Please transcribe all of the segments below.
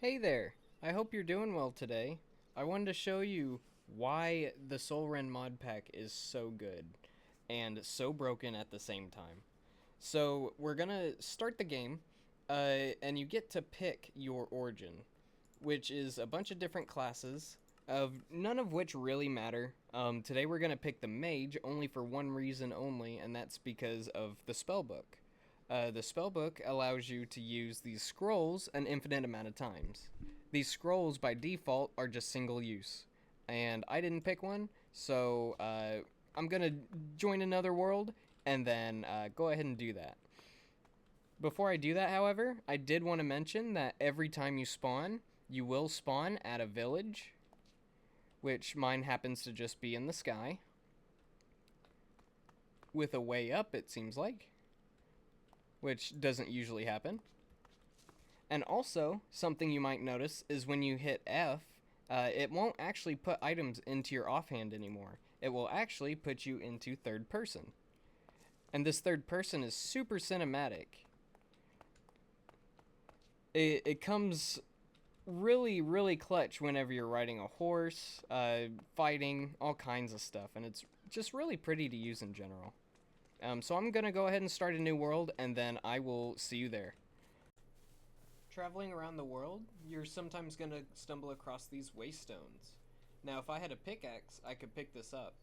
Hey there! I hope you're doing well today. I wanted to show you why the Soulrend mod pack is so good and so broken at the same time. So we're gonna start the game, and you get to pick your origin, which is a bunch of different classes, of none of which really matter. Today we're gonna pick the mage only for one reason only, and that's because of the spellbook. The spellbook allows you to use these scrolls an infinite amount of times. These scrolls by default are just single use, and I didn't pick one, so I'm gonna join another world and then go ahead and do that. Before I do that, however, I did want to mention that every time you spawn, you will spawn at a village, which mine happens to just be in the sky, with a way up, it seems like, which doesn't usually happen. And also, something you might notice is when you hit F, it won't actually put items into your offhand anymore. It will actually put you into third person. And this third person is super cinematic. It comes really clutch whenever you're riding a horse, fighting, all kinds of stuff. And it's just really pretty to use in general. So I'm going to go ahead and start a new world, and then I will see you there. Traveling around the world, you're sometimes going to stumble across these waystones. Now, if I had a pickaxe, I could pick this up.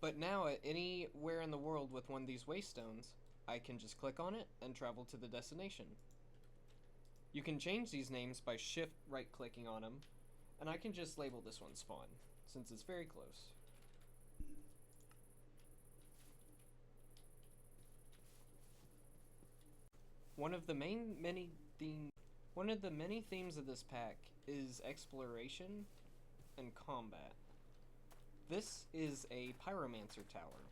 But now, at anywhere in the world with one of these waystones, I can just click on it and travel to the destination. You can change these names by shift right-clicking on them, and I can just label this one Spawn, since it's very close. One of the many themes of this pack is exploration and combat. This is a pyromancer tower.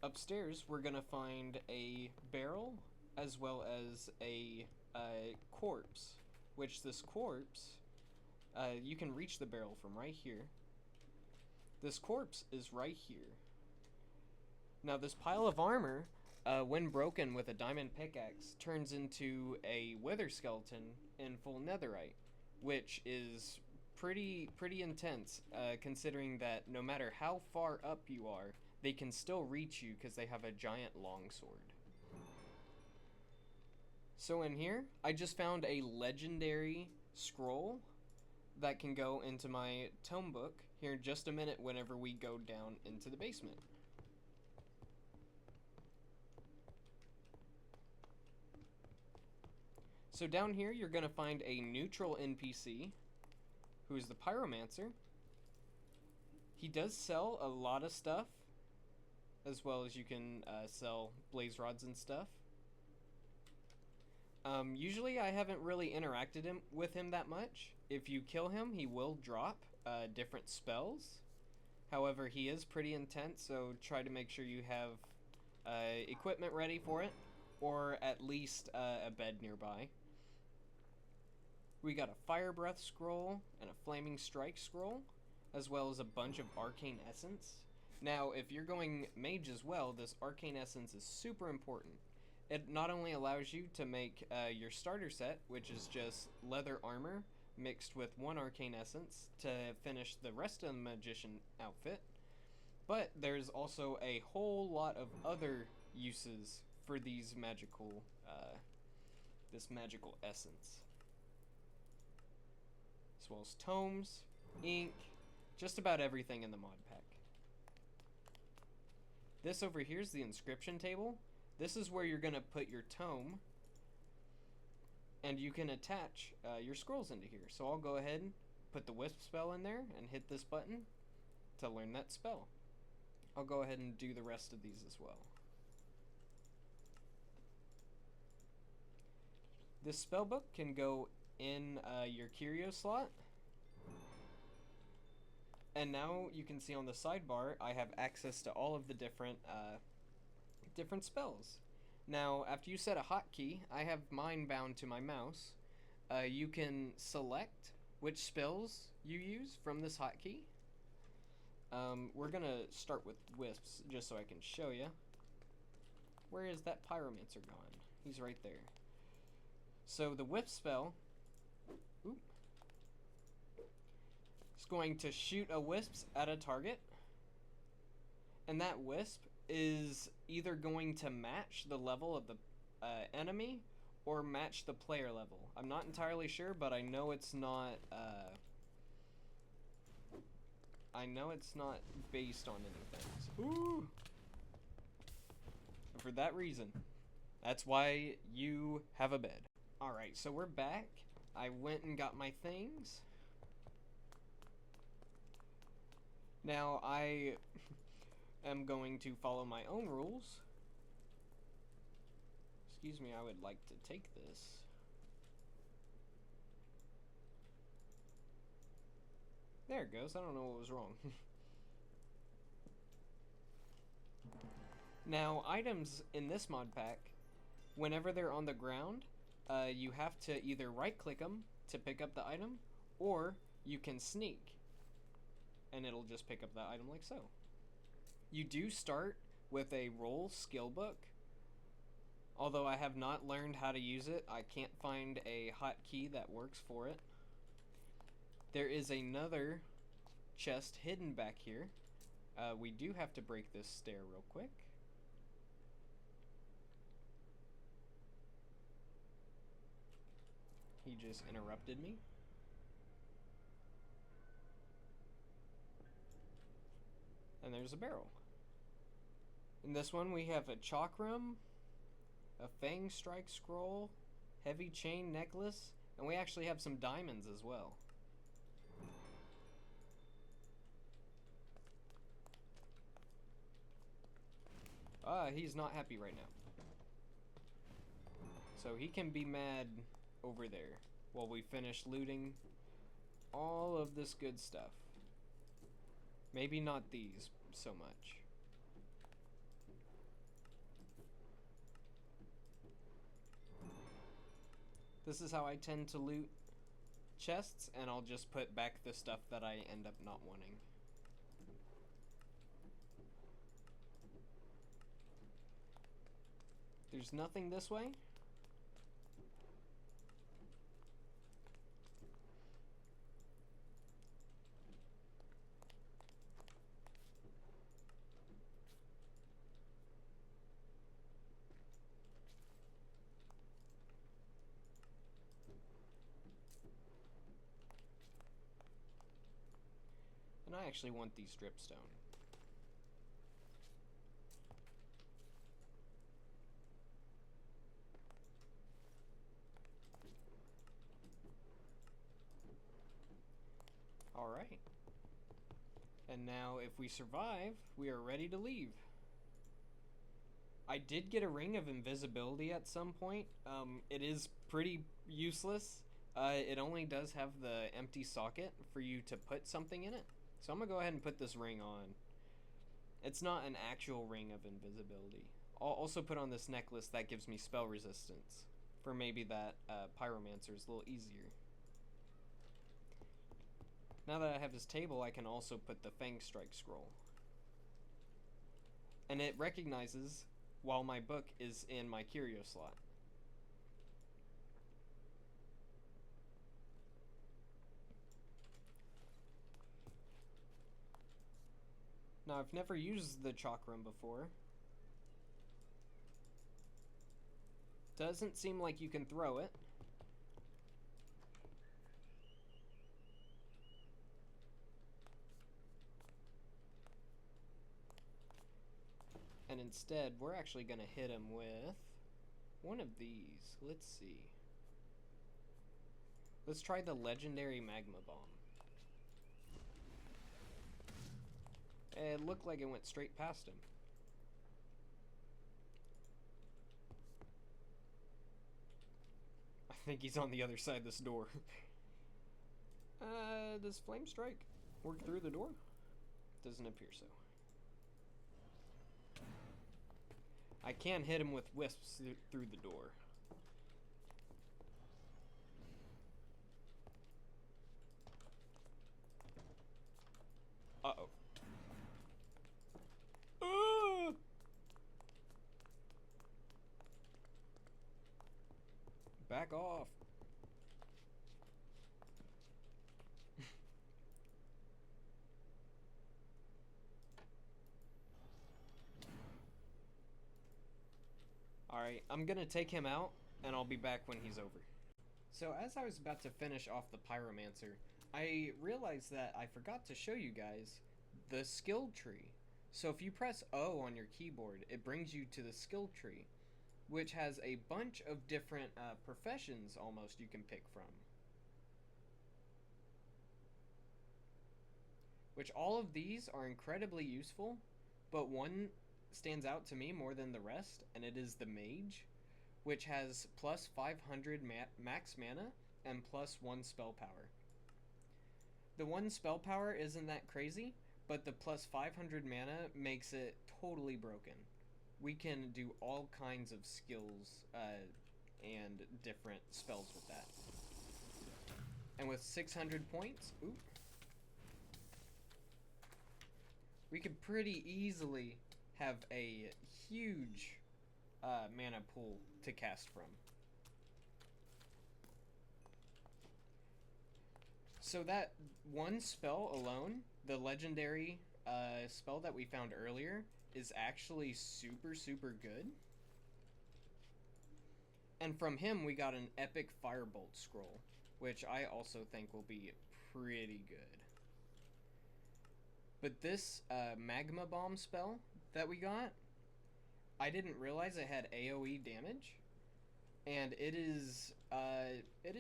Upstairs, we're gonna find a barrel as well as a corpse, which this corpse, you can reach the barrel from right here. This corpse is right here. Now this pile of armor, when broken with a diamond pickaxe, turns into a wither skeleton in full netherite, which is pretty intense, considering that no matter how far up you are, they can still reach you because they have a giant longsword. So in here, I just found a legendary scroll that can go into my tome book here in just a minute whenever we go down into the basement. So down here, you're going to find a neutral NPC, who is the pyromancer. He does sell a lot of stuff, as well as you can sell blaze rods and stuff. Usually I haven't really interacted with him that much. If you kill him, he will drop different spells. However, he is pretty intense, so try to make sure you have equipment ready for it, or at least a bed nearby. We got a fire breath scroll and a flaming strike scroll, as well as a bunch of arcane essence. Now, if you're going mage as well, this arcane essence is super important. It not only allows you to make your starter set, which is just leather armor mixed with one arcane essence to finish the rest of the magician outfit, but there's also a whole lot of other uses for these magical, this magical essence. As well as tomes, ink, just about everything in the mod pack. This over here is the inscription table. This is where you're going to put your tome, and you can attach your scrolls into here. So I'll go ahead and put the wisp spell in there and hit this button to learn that spell. I'll go ahead and do the rest of these as well. This spellbook can go in your curio slot. And now you can see on the sidebar, I have access to all of the different spells. Now, after you set a hotkey, I have mine bound to my mouse. You can select which spells you use from this hotkey. We're gonna start with wisps, just so I can show you. Where is that pyromancer gone? He's right there. So the whip spell is going to shoot a wisp at a target, and that wisp is either going to match the level of the enemy or match the player level. I'm not entirely sure, but I know it's not based on anything. Ooh. For that reason, that's why you have a bed. Alright, so we're back. I went and got my things. Now I am going to follow my own rules. Excuse me, I would like to take this. There it goes. I don't know what was wrong. Now, items in this mod pack, whenever they're on the ground, you have to either right-click them to pick up the item, or you can sneak, and it'll just pick up the item like so. You do start with a roll skill book. Although I have not learned how to use it, I can't find a hotkey that works for it. There is another chest hidden back here. We do have to break this stair real quick. He just interrupted me. And there's a barrel. In this one we have a chakram, a fang strike scroll, heavy chain necklace, and we actually have some diamonds as well. He's not happy right now. So he can be mad over there while we finish looting all of this good stuff. Maybe not these so much. This is how I tend to loot chests, and I'll just put back the stuff that I end up not wanting. There's nothing this way. And I actually want these dripstone. Alright. And now if we survive, we are ready to leave. I did get a ring of invisibility at some point. It is pretty useless. It only does have the empty socket for you to put something in it. So I'm gonna go ahead and put this ring on. It's not an actual ring of invisibility. I'll also put on this necklace that gives me spell resistance, for maybe that pyromancer is a little easier. Now that I have this table, I can also put the Fang Strike scroll. And it recognizes while my book is in my curio slot. Now, I've never used the chakram before. Doesn't seem like you can throw it. And instead, we're actually going to hit him with one of these. Let's see. Let's try the legendary magma bomb. It looked like it went straight past him. I think he's on the other side of this door. Does Flame Strike work through the door? Doesn't appear so. I can hit him with wisps through the door. Uh-oh. Ah! Back off. Alright, I'm gonna take him out, and I'll be back when he's over. So as I was about to finish off the pyromancer, I realized that I forgot to show you guys the skill tree. So if you press O on your keyboard, it brings you to the skill tree, which has a bunch of different professions almost you can pick from. Which all of these are incredibly useful, but one stands out to me more than the rest, and it is the mage, which has plus 500 max mana and plus 1 spell power. The 1 spell power isn't that crazy, but the plus 500 mana makes it totally broken. We can do all kinds of skills and different spells with that. And with 600 points, we could pretty easily have a huge mana pool to cast from. So that one spell alone, the legendary spell that we found earlier, is actually super, super good. And from him, we got an epic firebolt scroll, which I also think will be pretty good. But this magma bomb spell that we got, I didn't realize it had AoE damage, and it is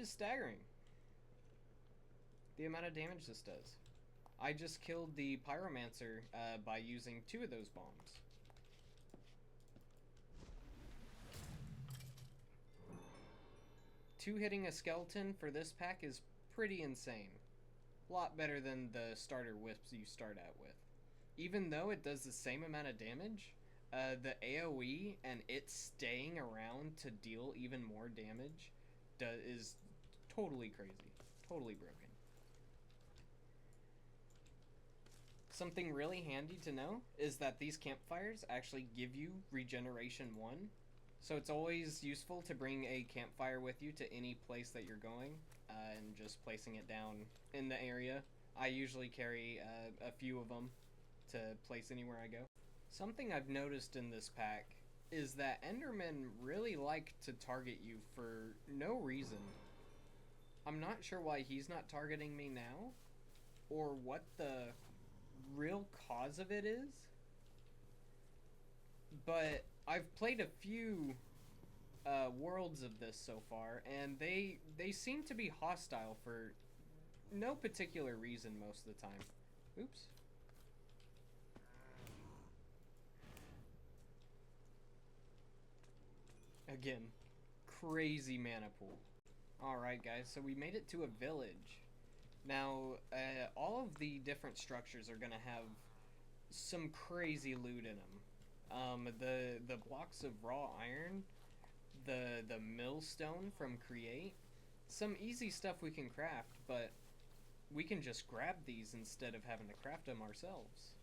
staggering, the amount of damage this does. I just killed the pyromancer by using 2 of those bombs. Two hitting a skeleton for this pack is pretty insane. A lot better than the starter whips you start out with. Even though it does the same amount of damage, the AoE and it staying around to deal even more damage is totally crazy. Totally broken. Something really handy to know is that these campfires actually give you regeneration 1. So it's always useful to bring a campfire with you to any place that you're going and just placing it down in the area. I usually carry a few of them to place anywhere I go. Something I've noticed in this pack is that Endermen really like to target you for no reason. I'm not sure why he's not targeting me now, or what the real cause of it is, but I've played a few worlds of this so far, and they seem to be hostile for no particular reason most of the time. Oops. Again, crazy mana pool. Alright guys, so we made it to a village. Now, all of the different structures are gonna have some crazy loot in them. The blocks of raw iron, the millstone from Create, some easy stuff we can craft, but we can just grab these instead of having to craft them ourselves.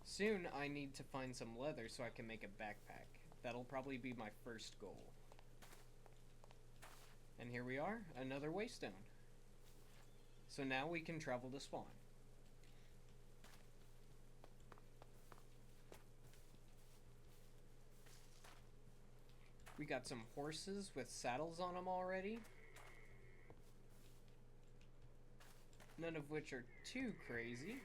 Soon I need to find some leather so I can make a backpack. That'll probably be my first goal. And here we are, another waystone. So now we can travel to spawn. We got some horses with saddles on them already. None of which are too crazy.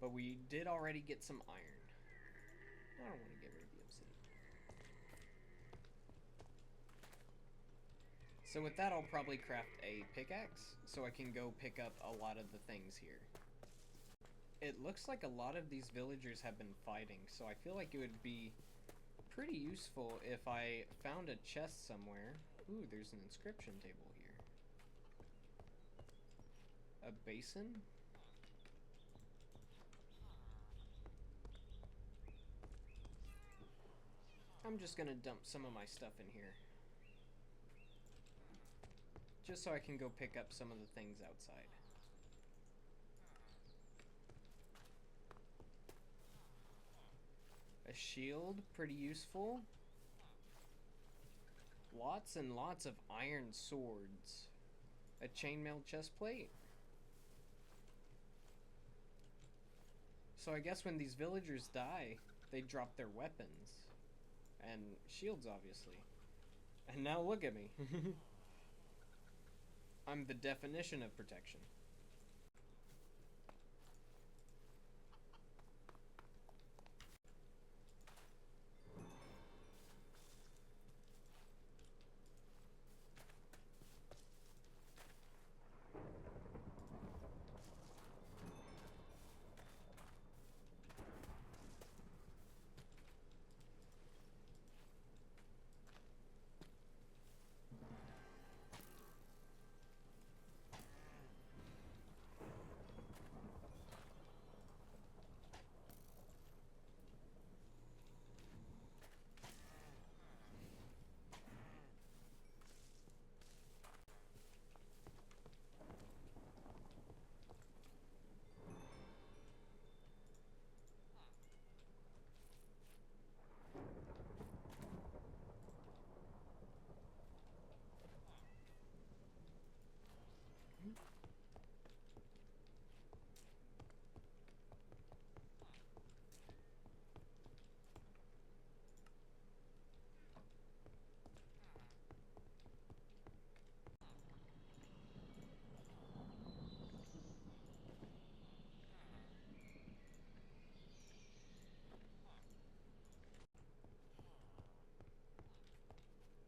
But we did already get some iron. I don't want to get rid of the obsidian. So with that, I'll probably craft a pickaxe so I can go pick up a lot of the things here. It looks like a lot of these villagers have been fighting, so I feel like it would be pretty useful if I found a chest somewhere. Ooh, there's an inscription table here. A basin? I'm just gonna dump some of my stuff in here. Just so I can go pick up some of the things outside. A shield, pretty useful. Lots and lots of iron swords. A chainmail chestplate. So I guess when these villagers die, they drop their weapons. And shields, obviously. And now look at me. I'm the definition of protection.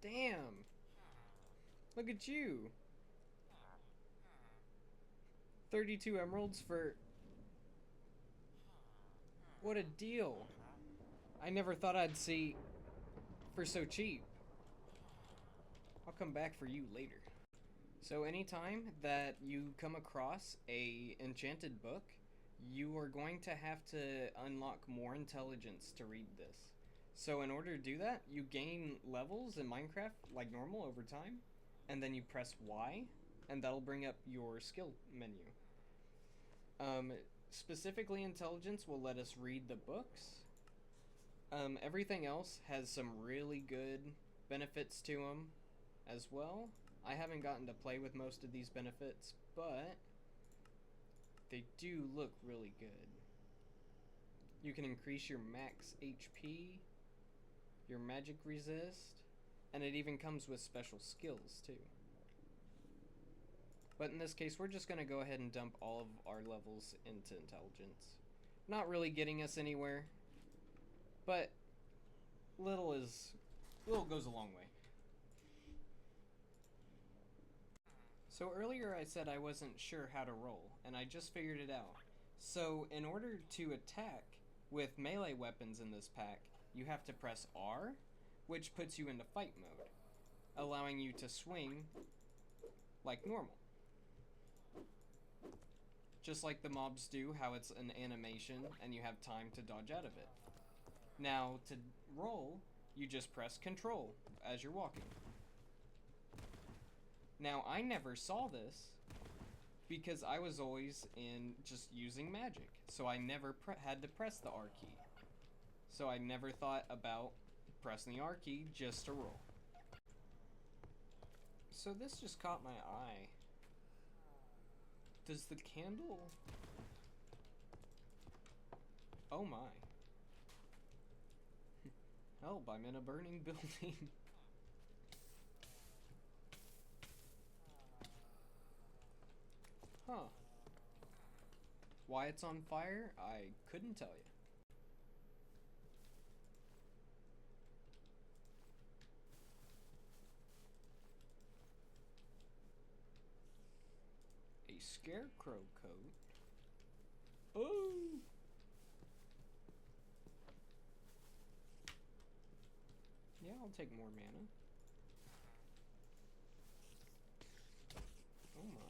Damn! Look at you! 32 emeralds for... What a deal! I never thought I'd see... for so cheap. I'll come back for you later. So anytime that you come across a enchanted book, you are going to have to unlock more intelligence to read this. So in order to do that, you gain levels in Minecraft like normal over time, and then you press Y, and that'll bring up your skill menu. Specifically, intelligence will let us read the books. Everything else has some really good benefits to them as well. I haven't gotten to play with most of these benefits, but they do look really good. You can increase your max HP, your magic resist, and it even comes with special skills too. But in this case, we're just going to go ahead and dump all of our levels into intelligence. Not really getting us anywhere, but little goes a long way. So earlier I said I wasn't sure how to roll, and I just figured it out. So in order to attack with melee weapons in this pack, you have to press R, which puts you into fight mode, allowing you to swing like normal. Just like the mobs do, how it's an animation and you have time to dodge out of it. Now, to roll, you just press Control as you're walking. Now, I never saw this because I was always in just using magic, so I never had to press the R key. So I never thought about pressing the R key just to roll. So this just caught my eye. Does the candle... Oh my. Help, I'm in a burning building. Huh. Why it's on fire, I couldn't tell you. A scarecrow coat? Oh! Yeah, I'll take more mana. Oh my.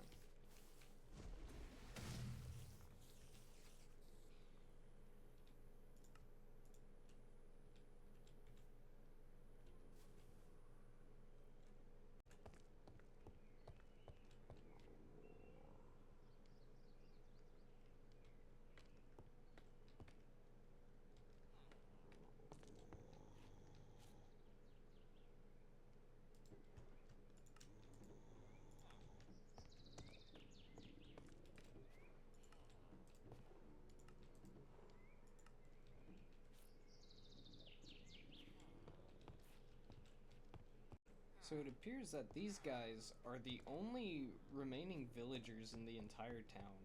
So it appears that these guys are the only remaining villagers in the entire town.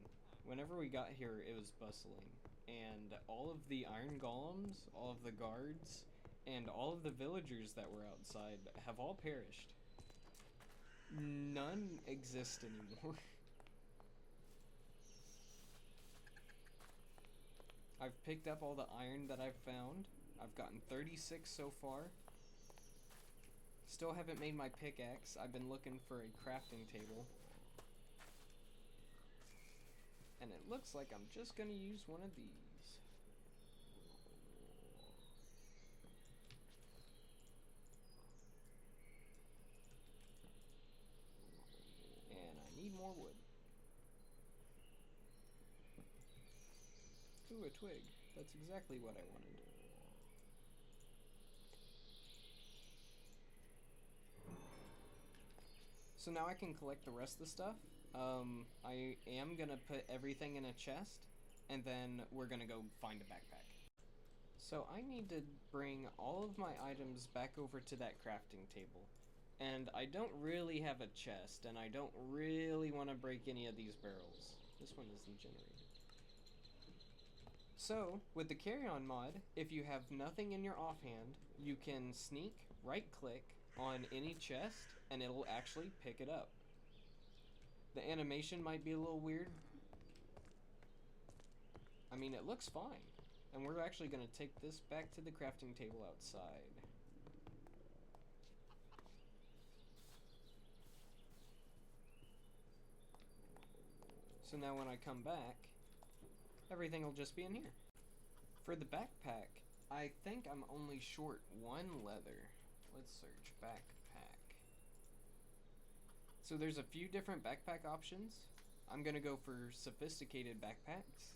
Whenever we got here, it was bustling. And all of the iron golems, all of the guards, and all of the villagers that were outside have all perished. None exist anymore. I've picked up all the iron that I've found. I've gotten 36 so far. Still haven't made my pickaxe. I've been looking for a crafting table. And it looks like I'm just gonna use one of these. And I need more wood. Ooh, a twig. That's exactly what I wanted. So now I can collect the rest of the stuff. I am gonna put everything in a chest, and then we're gonna go find a backpack. So I need to bring all of my items back over to that crafting table. And I don't really have a chest, and I don't really want to break any of these barrels. This one isn't generated. So, with the carry-on mod, if you have nothing in your offhand, you can sneak, right-click on any chest, and it'll actually pick it up. The animation might be a little weird. I mean, it looks fine. And we're actually going to take this back to the crafting table outside. So now when I come back, everything will just be in here. For the backpack, I think I'm only short one leather. Let's search backpack. So there's a few different backpack options. I'm gonna go for sophisticated backpacks.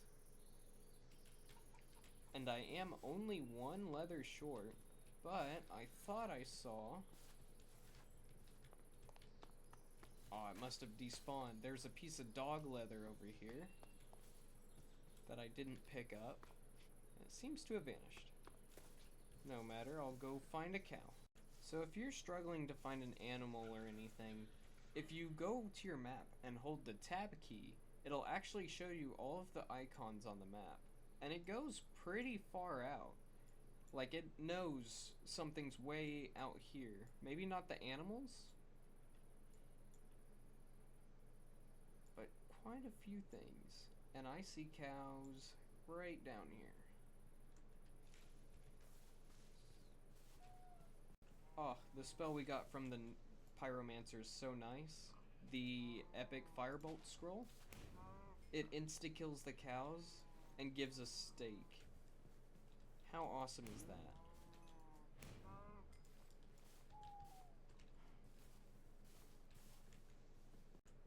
And I am only one leather short, but I thought I saw... Oh, it must have despawned. There's a piece of dog leather over here that I didn't pick up. And it seems to have vanished. No matter, I'll go find a cow. So if you're struggling to find an animal or anything, if you go to your map and hold the tab key, it'll actually show you all of the icons on the map. And it goes pretty far out. Like, it knows something's way out here. Maybe not the animals, but quite a few things. And I see cows right down here. Oh, the spell we got from the pyromancer is so nice. The epic firebolt scroll. It insta-kills the cows and gives us steak. How awesome is that?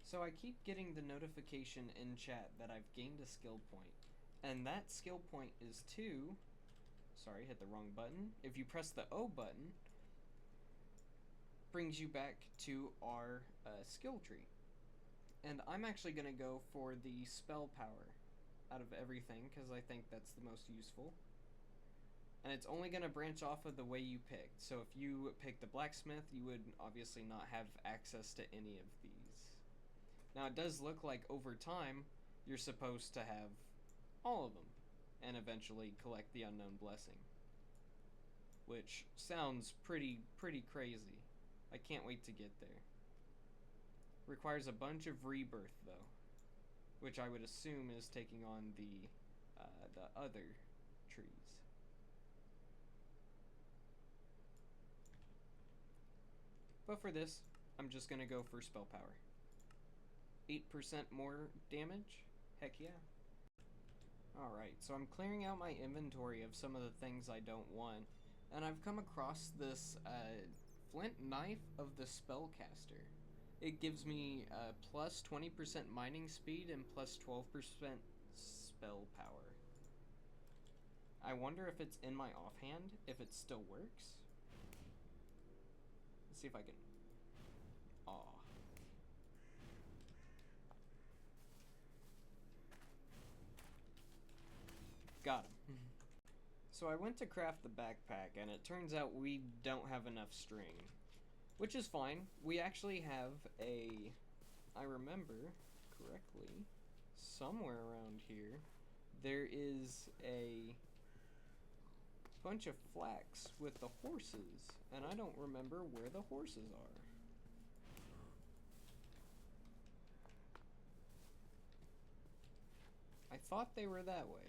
So I keep getting the notification in chat that I've gained a skill point. And that skill point is sorry, hit the wrong button. If you press the O button, brings you back to our skill tree. And I'm actually going to go for the spell power out of everything, because I think that's the most useful. And it's only going to branch off of the way you picked. So if you pick the blacksmith, you would obviously not have access to any of these. Now it does look like over time, you're supposed to have all of them, and eventually collect the unknown blessing. Which sounds pretty crazy. I can't wait to get there. Requires a bunch of rebirth though, which I would assume is taking on the other trees. But for this, I'm just gonna go for spell power. 8% more damage? Heck yeah. Alright, so I'm clearing out my inventory of some of the things I don't want, and I've come across this flint knife of the spellcaster. It gives me plus 20% mining speed and plus 12% spell power. I wonder if it's in my offhand, if it still works. Let's see if I can... Aw. Got him. So I went to craft the backpack, and it turns out we don't have enough string. which is fine. We actually have a, I remember correctly, somewhere around here, there is a bunch of flax with the horses, and I don't remember where the horses are. I thought they were that way.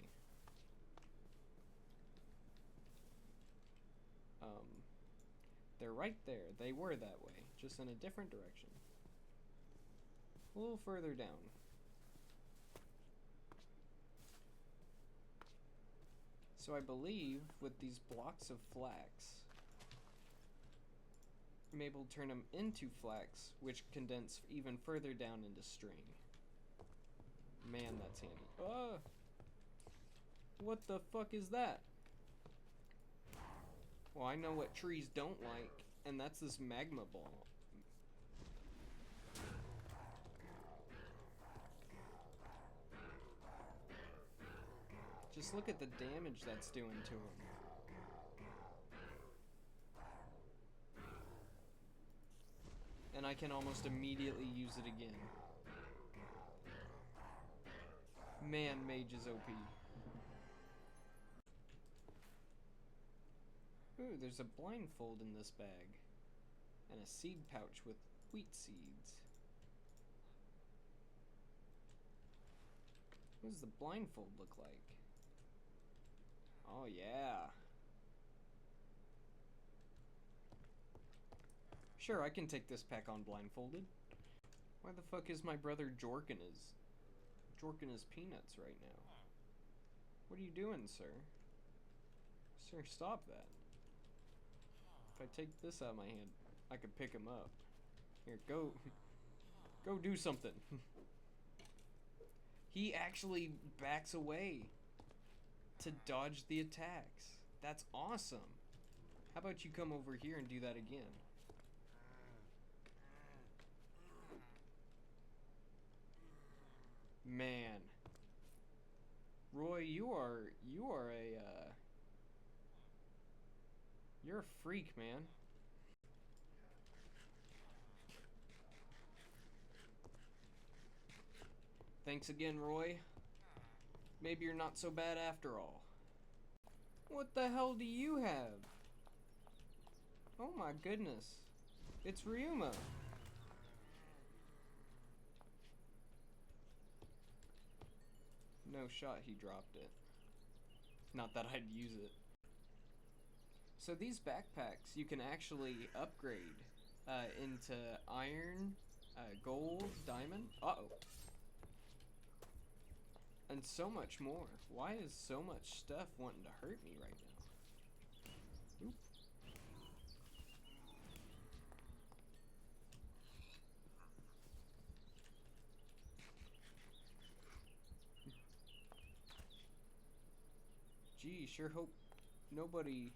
They're right there. They were that way, just in a different direction. A little further down. So I believe with these blocks of flax, I'm able to turn them into flax, which condense even further down into string. Man, that's handy. What the fuck is that? Well, I know what trees don't like, and that's this magma ball. Just look at the damage that's doing to him. And I can almost immediately use it again. Man, mage is OP. Ooh, there's a blindfold in this bag. And a seed pouch with wheat seeds. What does the blindfold look like? Oh yeah. Sure, I can take this pack on blindfolded. Why the fuck is my brother jorking his peanuts right now? What are you doing, sir? Sir, stop that. If I take this out of my hand, I could pick him up. Here, go do something. He actually backs away to dodge the attacks. That's awesome. How about you come over here and do that again? Man. Roy, you're a freak, man. Thanks again, Roy. Maybe you're not so bad after all. What the hell do you have? Oh my goodness. It's Ryuma. No shot he dropped it. Not that I'd use it. So these backpacks you can actually upgrade into iron, gold, diamond. Uh-oh. And so much more. Why is so much stuff wanting to hurt me right now? Oop. Gee, sure hope nobody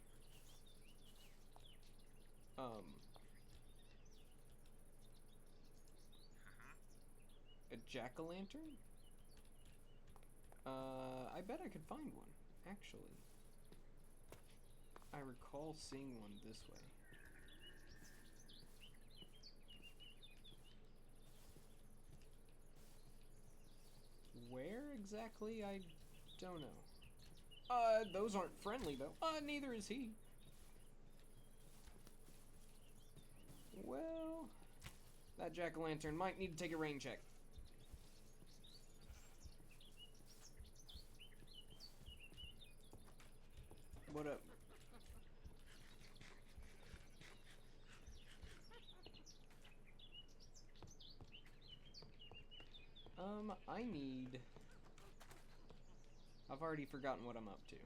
a jack-o'-lantern? I bet I could find one, actually. I recall seeing one this way. Where exactly? I don't know. Those aren't friendly, though. Neither is he. Well, that jack-o'-lantern might need to take a rain check. What up? I've already forgotten what I'm up to.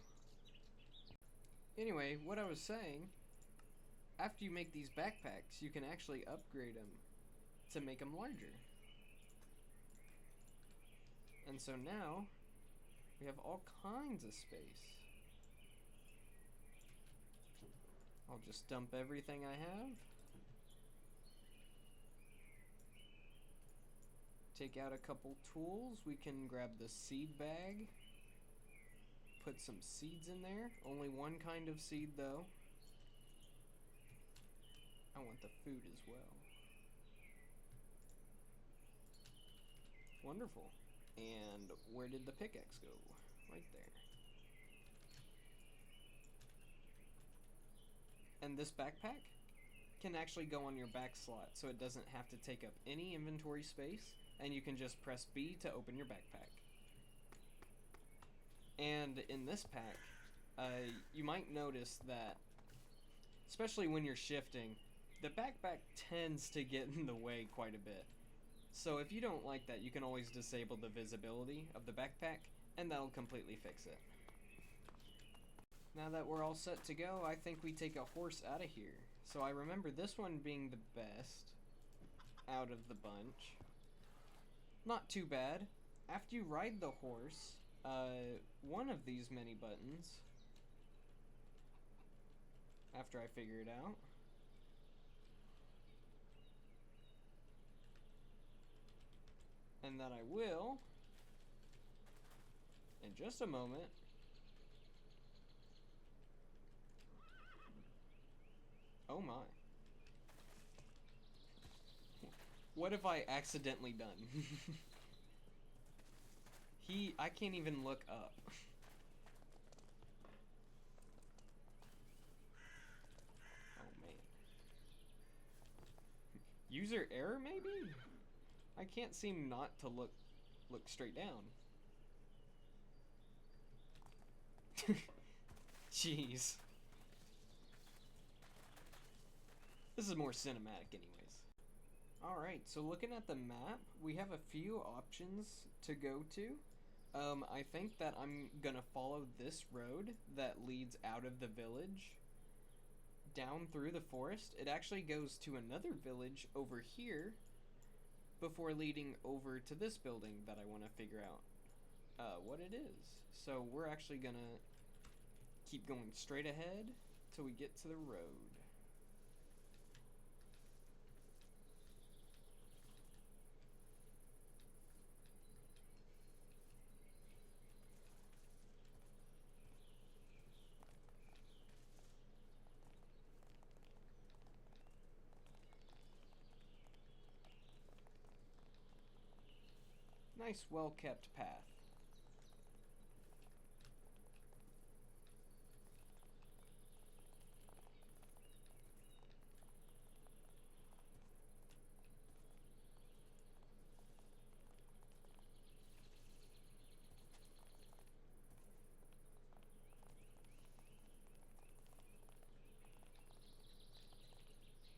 Anyway, what I was saying, after you make these backpacks, you can actually upgrade them to make them larger. And so now, we have all kinds of space. I'll just dump everything I have. Take out a couple tools. We can grab the seed bag. Put some seeds in there. Only one kind of seed though. I want the food as well. Wonderful. And where did the pickaxe go? Right there. And this backpack can actually go on your back slot, so it doesn't have to take up any inventory space, and you can just press B to open your backpack. And in this pack, you might notice that, especially when you're shifting, the backpack tends to get in the way quite a bit. So if you don't like that, you can always disable the visibility of the backpack, and that'll completely fix it. Now that we're all set to go, I think we take a horse out of here. So I remember this one being the best out of the bunch. Not too bad. After you ride the horse, one of these many buttons, after I figure it out, and that I will, in just a moment. Oh my. What have I accidentally done? I can't even look up. Oh man. User error maybe? I can't seem not to look straight down. Jeez. This is more cinematic anyways. Alright, so looking at the map, we have a few options to go to. I think that I'm gonna follow this road that leads out of the village down through the forest. It actually goes to another village over here before leading over to this building that I want to figure out what it is. So we're actually gonna keep going straight ahead till we get to the road. Nice, well-kept path.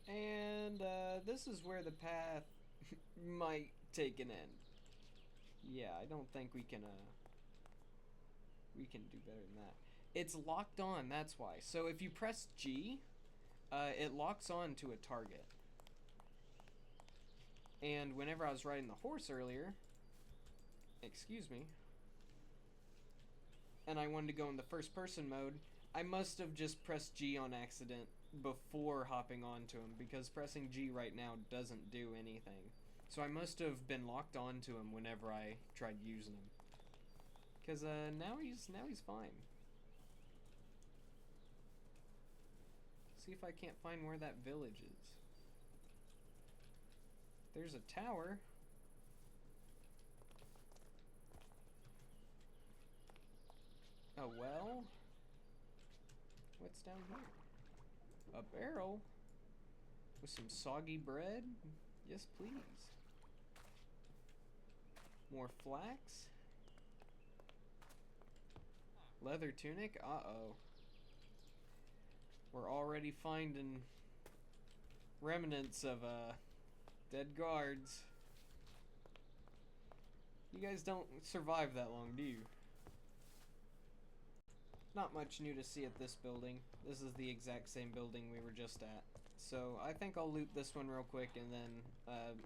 And this is where the path might take an end. Yeah, I don't think we can do better than that. It's locked on, that's why. So if you press G, it locks on to a target. And whenever I was riding the horse earlier, excuse me, and I wanted to go in the first person mode, I must have just pressed G on accident before hopping onto him, because pressing G right now doesn't do anything. So I must have been locked onto him whenever I tried using him. Because now he's fine. See if I can't find where that village is. There's a tower. A well? What's down here? A barrel? With some soggy bread? Yes, please. More flax? Leather tunic? Uh-oh. We're already finding remnants of, dead guards. You guys don't survive that long, do you? Not much new to see at this building. This is the exact same building we were just at. So I think I'll loot this one real quick, and then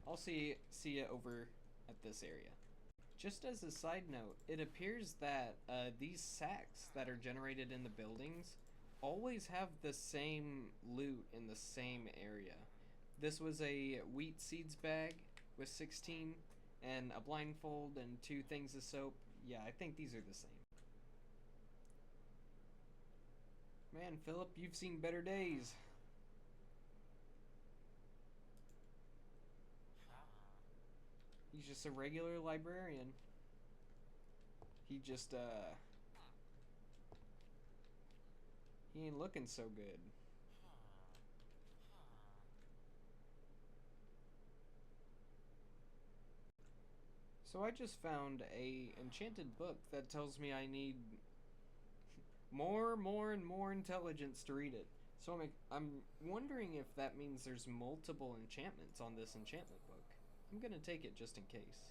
I'll see you over at this area. Just as a side note, it appears that these sacks that are generated in the buildings always have the same loot in the same area. This was a wheat seeds bag with 16 and a blindfold and 2 things of soap. Yeah, I think these are the same. Man, Philip, you've seen better days. He's just a regular librarian. He just, he ain't looking so good. So I just found a enchanted book that tells me I need more and more intelligence to read it. So I'm wondering if that means there's multiple enchantments on this enchantment book. I'm gonna take it just in case.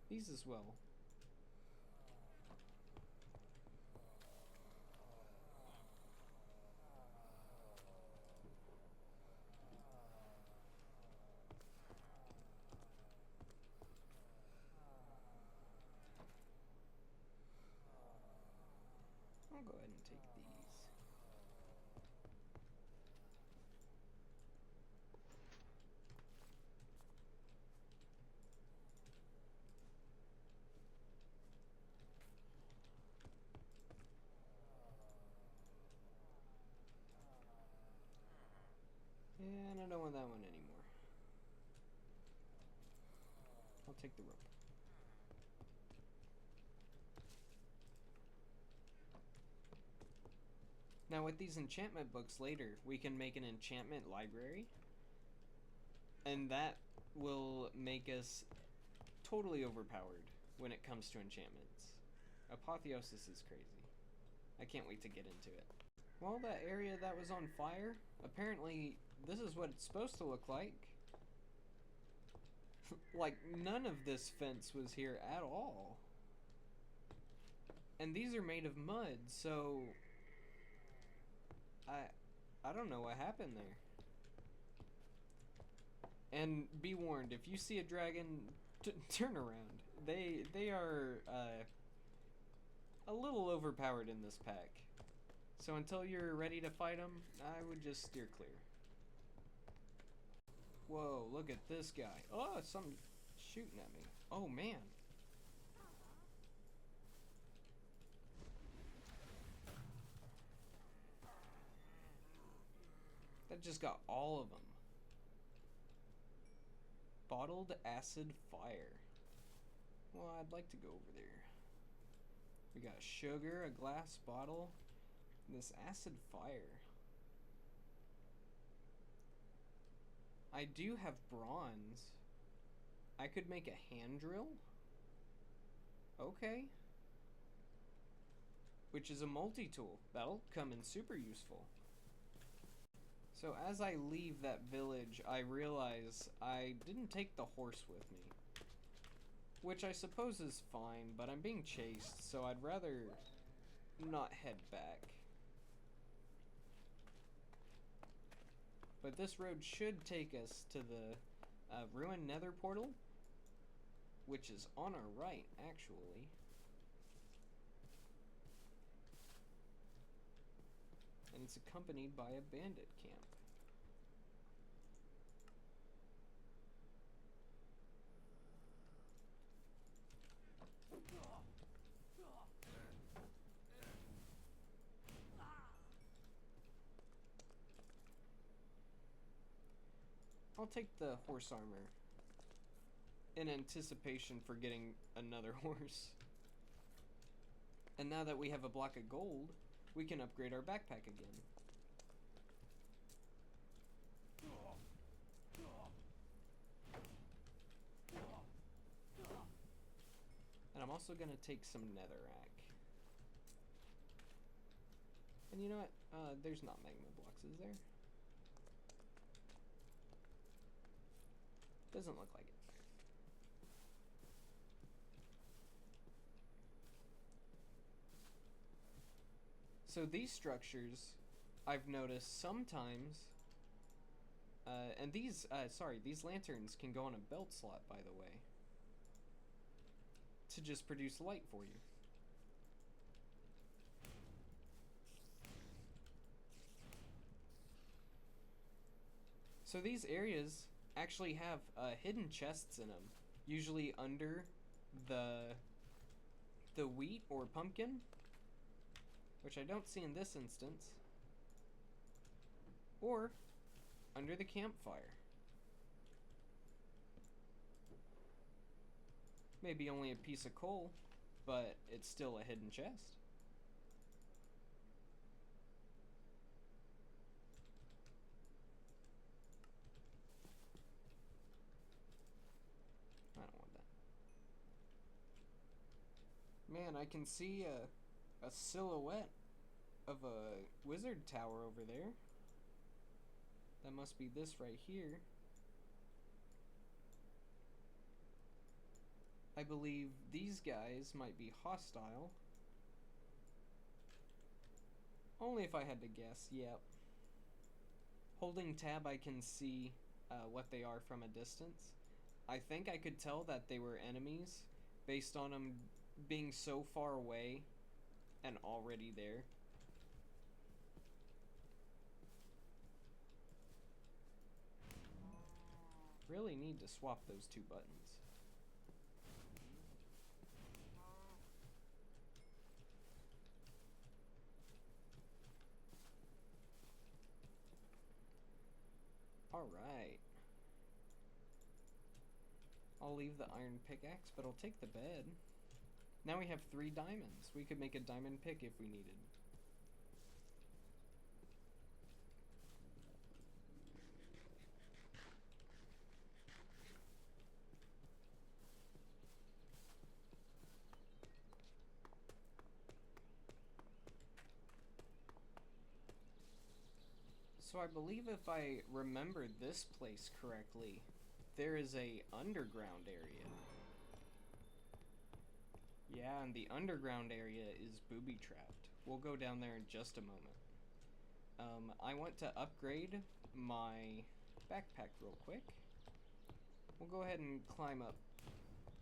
These as well. I'll go ahead and take these. And I don't want that one anymore. I'll take the rope. Now with these enchantment books later, we can make an enchantment library. And that will make us totally overpowered when it comes to enchantments. Apotheosis is crazy. I can't wait to get into it. Well, that area that was on fire, apparently this is what it's supposed to look like. Like, none of this fence was here at all. And these are made of mud, so I don't know what happened there. And be warned, if you see a dragon, turn around. They are a little overpowered in this pack. So until you're ready to fight them, I would just steer clear. Whoa, look at this guy. Oh, something shooting at me. Oh, man. That just got all of them. Bottled acid fire. Well, I'd like to go over there. We got sugar, a glass bottle, and this acid fire. I do have bronze. I could make a hand drill. Okay. Which is a multi-tool. That'll come in super useful. So as I leave that village, I realize I didn't take the horse with me. Which I suppose is fine, but I'm being chased, so I'd rather not head back. But this road should take us to the ruined nether portal, which is on our right, actually. And it's accompanied by a bandit camp. I'll take the horse armor in anticipation for getting another horse. And now that we have a block of gold, we can upgrade our backpack again. And I'm also gonna take some netherrack. And you know what? There's not magma blocks, is there? Doesn't look like it. So these structures, I've noticed sometimes, and these lanterns can go on a belt slot, by the way, to just produce light for you. So these areas actually have hidden chests in them, usually under the wheat or pumpkin, which I don't see in this instance, or under the campfire. Maybe only a piece of coal, but it's still a hidden chest. I don't want that. Man, I can see a silhouette of a wizard tower over there. That must be this right here. I believe these guys might be hostile. Only if I had to guess, yep. Holding tab, I can see what they are from a distance. I think I could tell that they were enemies based on them being so far away and already there. Really need to swap those two buttons. Alright. I'll leave the iron pickaxe, but I'll take the bed. Now we have 3 diamonds. We could make a diamond pick if we needed. So I believe if I remember this place correctly, there is a underground area. Yeah, and the underground area is booby-trapped. We'll go down there in just a moment. I want to upgrade my backpack real quick. We'll go ahead and climb up,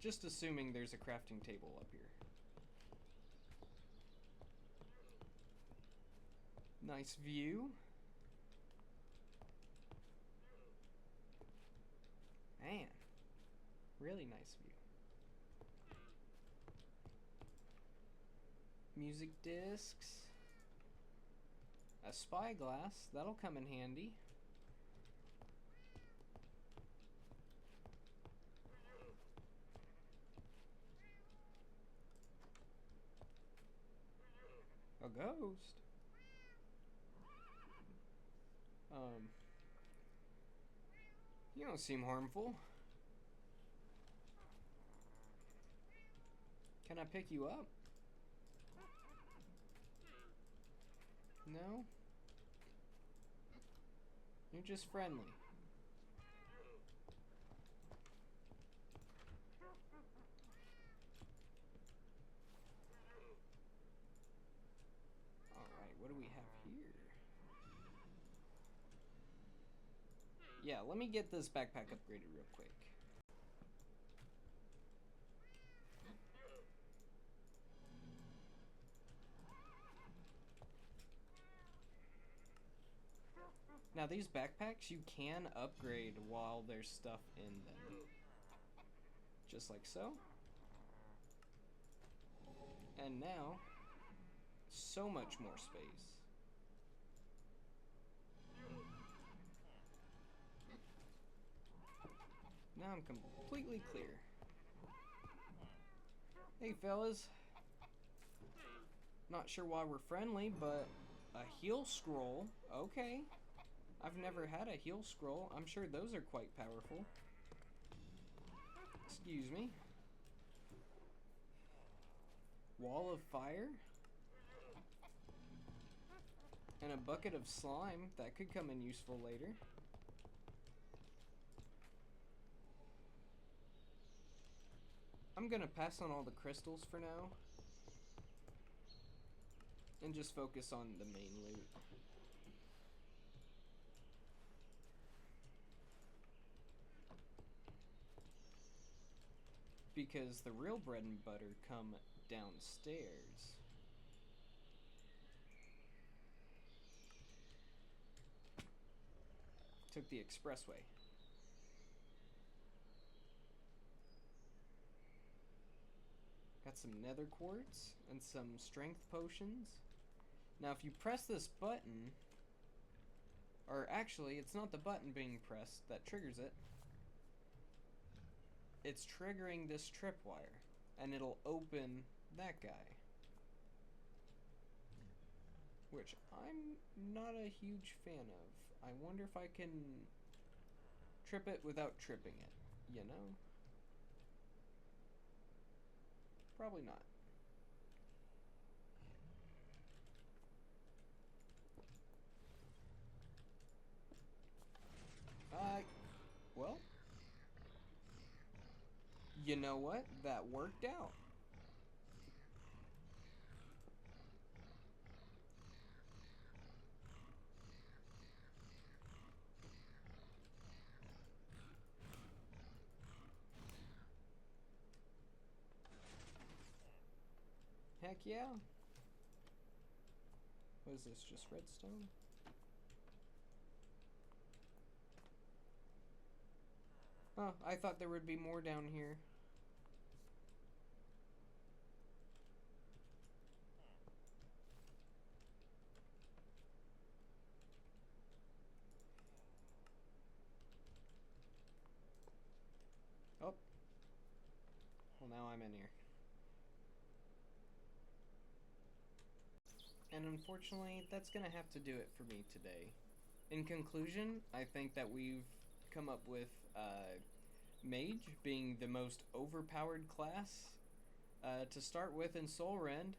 just assuming there's a crafting table up here. Nice view. Man, really nice view. Music discs. A spyglass, that'll come in handy. A ghost. You don't seem harmful. Can I pick you up? No? You're just friendly. Alright, what do we have here? Yeah, let me get this backpack upgraded real quick. Now these backpacks you can upgrade while there's stuff in them. Just like so. And now, so much more space. Now I'm completely clear. Hey fellas. Not sure why we're friendly, but a heal scroll, okay. I've never had a heal scroll. I'm sure those are quite powerful. Excuse me. Wall of fire? And a bucket of slime. That could come in useful later. I'm gonna pass on all the crystals for now. And just focus on the main loot. Because the real bread and butter come downstairs. Took the expressway. Got some nether quartz and some strength potions. Now if you press this button, or actually it's not the button being pressed that triggers it. it's triggering this tripwire, and it'll open that guy. Which I'm not a huge fan of. I wonder if I can trip it without tripping it, you know? Probably not. Well, you know what? That worked out. Heck yeah. What is this, just redstone? Oh, I thought there would be more down here. Oh. Well, now I'm in here. And unfortunately, that's gonna have to do it for me today. In conclusion, I think that we've come up with mage being the most overpowered class to start with in Soulrend,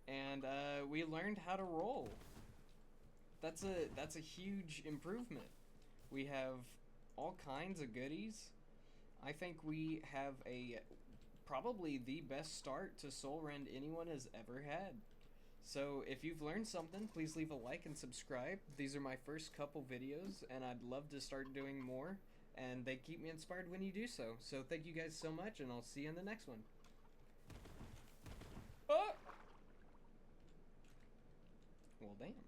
and we learned how to roll. That's a huge improvement. We have all kinds of goodies. I think we have probably the best start to Soulrend anyone has ever had. So if you've learned something, please leave a like and subscribe. These are my first couple videos, and I'd love to start doing more, and they keep me inspired when you do so. So thank you guys so much, and I'll see you in the next one. Oh! Well, damn.